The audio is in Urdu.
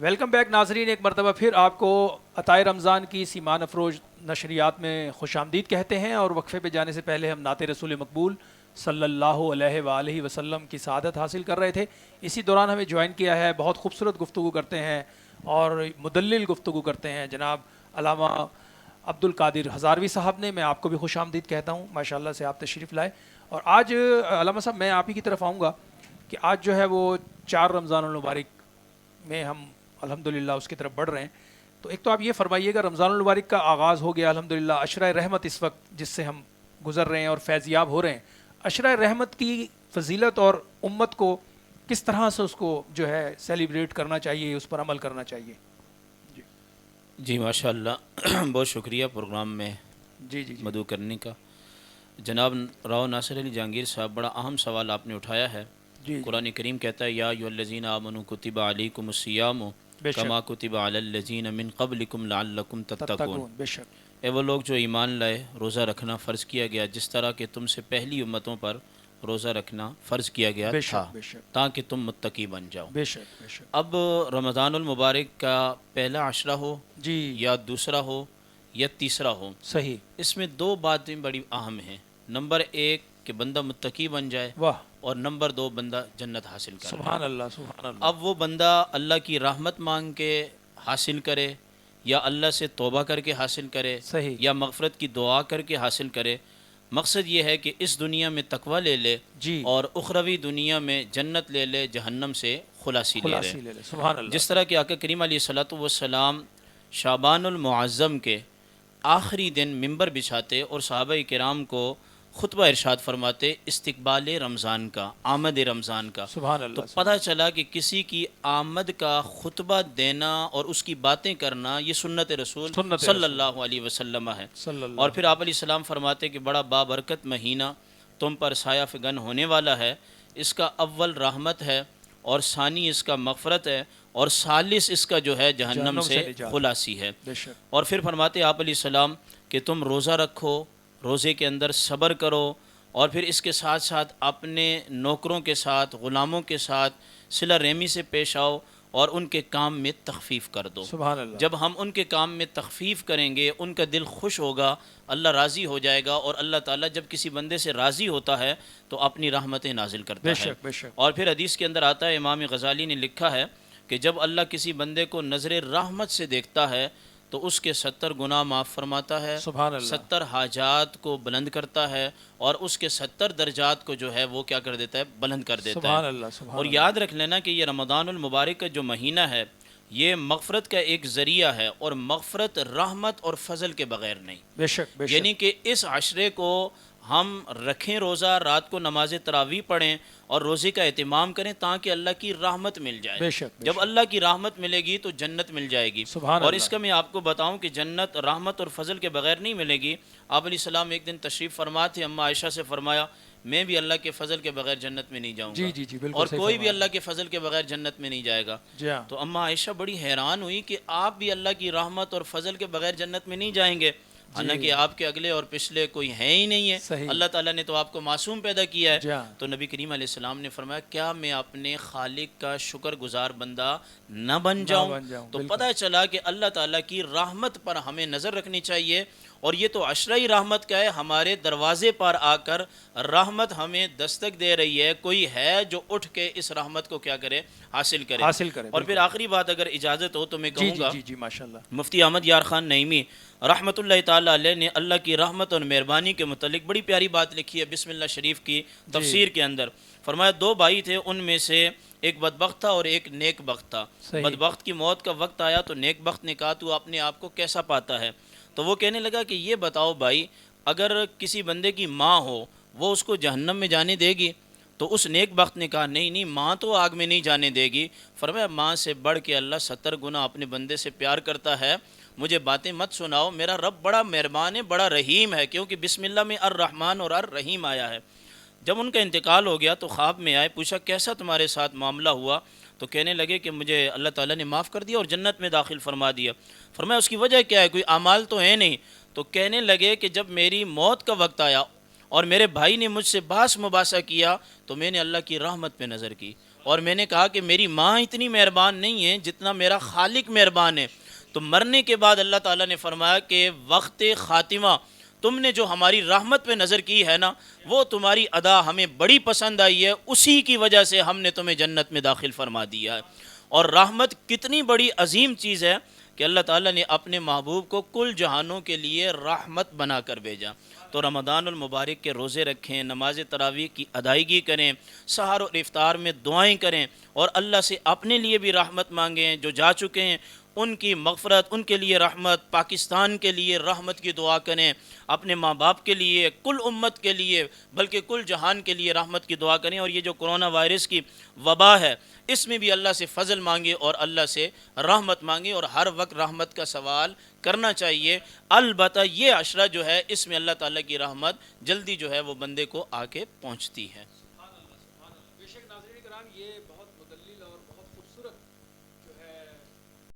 ویلکم بیک ناظرین، ایک مرتبہ پھر آپ کو عطائے رمضان کی سیمان افروز نشریات میں خوش آمدید کہتے ہیں، اور وقفے پہ جانے سے پہلے ہم نعت رسول مقبول صلی اللہ علیہ وآلہ وسلم کی سعادت حاصل کر رہے تھے۔ اسی دوران ہمیں جوائن کیا ہے، بہت خوبصورت گفتگو کرتے ہیں اور مدلل گفتگو کرتے ہیں جناب علامہ عبد القادر ہزاروی صاحب نے۔ میں آپ کو بھی خوش آمدید کہتا ہوں، ماشاءاللہ سے آپ تشریف لائے۔ اور آج علامہ صاحب میں آپ ہی کی طرف آؤں گا کہ آج جو ہے وہ 4 رمضان المبارک میں ہم الحمدللہ اس کی طرف بڑھ رہے ہیں۔ تو ایک تو آپ یہ فرمائیے گا، رمضان المبارک کا آغاز ہو گیا الحمدللہ، عشرہ رحمت اس وقت جس سے ہم گزر رہے ہیں اور فیض یاب ہو رہے ہیں، عشرہ رحمت کی فضیلت اور امت کو کس طرح سے اس کو جو ہے سیلیبریٹ کرنا چاہیے، اس پر عمل کرنا چاہیے؟ جی ماشاءاللہ بہت شکریہ پروگرام میں جی جی جی مدعو کرنے کا۔ جناب راؤ ناصر علی جہانگیر صاحب، بڑا اہم سوال آپ نے اٹھایا ہے۔ جی قرآن کریم کہتا ہے یا ایھا الذین آمنوا کتب علیکم الصیام بے شک، کما کتب علی الذین من قبلکم لعلکم تتقون۔ تتقون، بے شک، اے وہ لوگ جو ایمان لائے، روزہ رکھنا فرض کیا گیا جس طرح کہ تم سے پہلی امتوں پر روزہ رکھنا فرض کیا گیا بے تھا شک، بے شک، تاکہ تم متقی بن جاؤ۔ بے شک، بے شک، اب رمضان المبارک کا پہلا عشرہ ہو جی یا دوسرا ہو یا تیسرا ہو، صحیح، اس میں 2 باتیں بڑی اہم ہیں۔ نمبر 1 کہ بندہ متقی بن جائے، واہ، اور نمبر 2 بندہ جنت حاصل کر لے۔ سبحان اللہ، سبحان اللہ، اب وہ بندہ اللہ کی رحمت مانگ کے حاصل کرے یا اللہ سے توبہ کر کے حاصل کرے صحیح، یا مغفرت کی دعا کر کے حاصل کرے، مقصد یہ ہے کہ اس دنیا میں تقوی لے لے جی اور اخروی دنیا میں جنت لے لے، جہنم سے خلاصی لے لے۔ خلاصی لے لے، سبحان اللہ، جس طرح کہ آقا کریم علیہ الصلوۃ والسلام شعبان المعظم کے آخری دن منبر بچھاتے اور صحابہ کرام کو خطبہ ارشاد فرماتے استقبال رمضان کا، آمد رمضان کا۔ سبحان تو اللہ، پتہ چلا کہ کسی کی آمد کا خطبہ دینا اور اس کی باتیں کرنا یہ سنت رسول سنت صلی رسول اللہ علیہ وسلم ہے۔ صلی اللہ اور پھر آپ علیہ السلام فرماتے کہ بڑا بابرکت مہینہ تم پر سایہ فگن ہونے والا ہے، اس کا اول رحمت ہے اور ثانی اس کا مغفرت ہے اور ثالث اس کا جو ہے جہنم سے نجات، خلاصی ہے۔ بے شک، اور پھر فرماتے آپ علیہ السلام کہ تم روزہ رکھو، روزے کے اندر صبر کرو، اور پھر اس کے ساتھ ساتھ اپنے نوکروں کے ساتھ، غلاموں کے ساتھ صلہ رحمی سے پیش آؤ اور ان کے کام میں تخفیف کر دو۔ سبحان اللہ، جب ہم ان کے کام میں تخفیف کریں گے، ان کا دل خوش ہوگا، اللہ راضی ہو جائے گا، اور اللہ تعالیٰ جب کسی بندے سے راضی ہوتا ہے تو اپنی رحمتیں نازل کرتا بے ہے۔ شک، بے شک، اور پھر حدیث کے اندر آتا ہے، امام غزالی نے لکھا ہے کہ جب اللہ کسی بندے کو نظر رحمت سے دیکھتا ہے تو اس کے 70 گناہ معاف فرماتا ہے، سبحان اللہ، 70 حاجات کو بلند کرتا ہے، اور اس کے 70 درجات کو جو ہے وہ کیا کر دیتا ہے، بلند کر دیتا سبحان ہے۔ اللہ، سبحان اور اللہ، یاد رکھ لینا کہ یہ رمضان المبارک کا جو مہینہ ہے یہ مغفرت کا ایک ذریعہ ہے، اور مغفرت رحمت اور فضل کے بغیر نہیں۔ بے شک، بے شک، یعنی کہ اس عشرے کو ہم رکھیں روزہ، رات کو نماز تراویح پڑھیں اور روزے کا اہتمام کریں تاکہ اللہ کی رحمت مل جائے۔ بے شک، بے جب شک، اللہ کی رحمت ملے گی تو جنت مل جائے گی۔ سبحان اور اللہ، اس کا میں آپ کو بتاؤں کہ جنت رحمت اور فضل کے بغیر نہیں ملے گی۔ آپ علیہ السلام ایک دن تشریف فرما تھے، اما عائشہ سے فرمایا میں بھی اللہ کے فضل کے بغیر جنت میں نہیں جاؤں جی گا، جی جی، بالکل اور صحیح کوئی بھی فرمایا، اللہ کے فضل کے بغیر جنت میں نہیں جائے گا۔ جی ہاں، تو اما عائشہ بڑی حیران ہوئی کہ آپ بھی اللہ کی رحمت اور فضل کے بغیر جنت میں نہیں جائیں گے، حالانکہ آپ کے اگلے اور پچھلے کوئی ہے ہی نہیں ہے، صحیح، اللہ تعالیٰ نے تو آپ کو معصوم پیدا کیا ہے۔ جی ہاں، تو نبی کریم علیہ السلام نے فرمایا کیا میں اپنے خالق کا شکر گزار بندہ نہ بن جاؤں؟ بن جاؤں، تو بالکل، پتہ چلا کہ اللہ تعالیٰ کی رحمت پر ہمیں نظر رکھنی چاہیے، اور یہ تو عشرہ ہی رحمت کا ہے، ہمارے دروازے پر آ کر رحمت ہمیں دستک دے رہی ہے، کوئی ہے جو اٹھ کے اس رحمت کو کیا کرے، حاصل کرے۔ حاصل کرے، اور پھر بالکل، آخری بات اگر اجازت ہو تو میں جی کہوں جی گا، جی جی، ماشاءاللہ، مفتی احمد یار خان نعیمی رحمۃ اللہ تعالیٰ علیہ نے اللہ کی رحمت اور مہربانی کے متعلق بڑی پیاری بات لکھی ہے بسم اللہ شریف کی تفسیر کے اندر۔ فرمایا 2 بھائی تھے، ان میں سے ایک بدبخت تھا اور ایک نیک بخت تھا۔ صحیح، بدبخت کی موت کا وقت آیا تو نیک بخت نے کہا تو اپنے آپ کو کیسا پاتا ہے؟ تو وہ کہنے لگا کہ یہ بتاؤ بھائی، اگر کسی بندے کی ماں ہو وہ اس کو جہنم میں جانے دے گی؟ تو اس نیک بخت نے کہا نہیں نہیں، ماں تو آگ میں نہیں جانے دے گی۔ فرمایا ماں سے بڑھ کے اللہ 70 گنا اپنے بندے سے پیار کرتا ہے، مجھے باتیں مت سناؤ، میرا رب بڑا مہربان ہے، بڑا رحیم ہے، کیونکہ بسم اللہ میں الرحمن اور الرحیم آیا ہے۔ جب ان کا انتقال ہو گیا تو خواب میں آئے، پوچھا کیسا تمہارے ساتھ معاملہ ہوا؟ تو کہنے لگے کہ مجھے اللہ تعالیٰ نے معاف کر دیا اور جنت میں داخل فرما دیا۔ فرمایا اس کی وجہ کیا ہے؟ کوئی اعمال تو ہے نہیں؟ تو کہنے لگے کہ جب میری موت کا وقت آیا اور میرے بھائی نے مجھ سے باس مباحثہ کیا تو میں نے اللہ کی رحمت پہ نظر کی، اور میں نے کہا کہ میری ماں اتنی مہربان نہیں ہے جتنا میرا خالق مہربان ہے۔ تو مرنے کے بعد اللہ تعالیٰ نے فرمایا کہ وقت خاتمہ تم نے جو ہماری رحمت پہ نظر کی ہے نا، وہ تمہاری ادا ہمیں بڑی پسند آئی ہے، اسی کی وجہ سے ہم نے تمہیں جنت میں داخل فرما دیا ہے۔ اور رحمت کتنی بڑی عظیم چیز ہے کہ اللہ تعالیٰ نے اپنے محبوب کو کل جہانوں کے لیے رحمت بنا کر بھیجا۔ تو رمضان المبارک کے روزے رکھیں، نماز تراویح کی ادائیگی کریں، سحر اور افطار میں دعائیں کریں، اور اللہ سے اپنے لیے بھی رحمت مانگیں، جو جا چکے ہیں ان کی مغفرت، ان کے لیے رحمت، پاکستان کے لیے رحمت کی دعا کریں، اپنے ماں باپ کے لیے، کل امت کے لیے، بلکہ کل جہان کے لیے رحمت کی دعا کریں۔ اور یہ جو کرونا وائرس کی وبا ہے، اس میں بھی اللہ سے فضل مانگے اور اللہ سے رحمت مانگے، اور ہر وقت رحمت کا سوال کرنا چاہیے۔ البتہ یہ عشرہ جو ہے، اس میں اللہ تعالیٰ کی رحمت جلدی جو ہے وہ بندے کو آ کے پہنچتی ہے۔